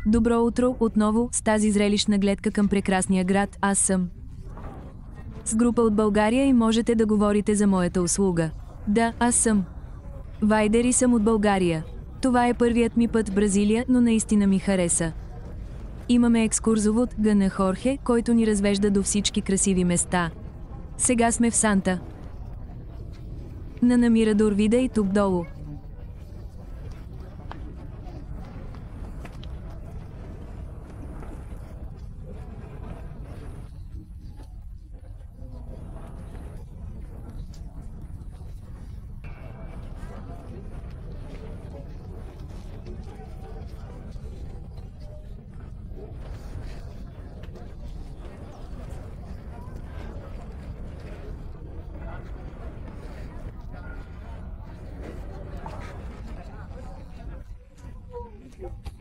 Добро утро, отново, с тази зрелищна гледка към прекрасния град, аз съм с група от България и можете да говорите за моята услуга. Да, аз съм Вайдер и съм от България. Това е първият ми път в Бразилия, но наистина ми хареса. Имаме екскурзовод Гъна Хорхе, който ни развежда до всички красиви места. Сега сме в Санта на Мирадор, вида и тук долу. you.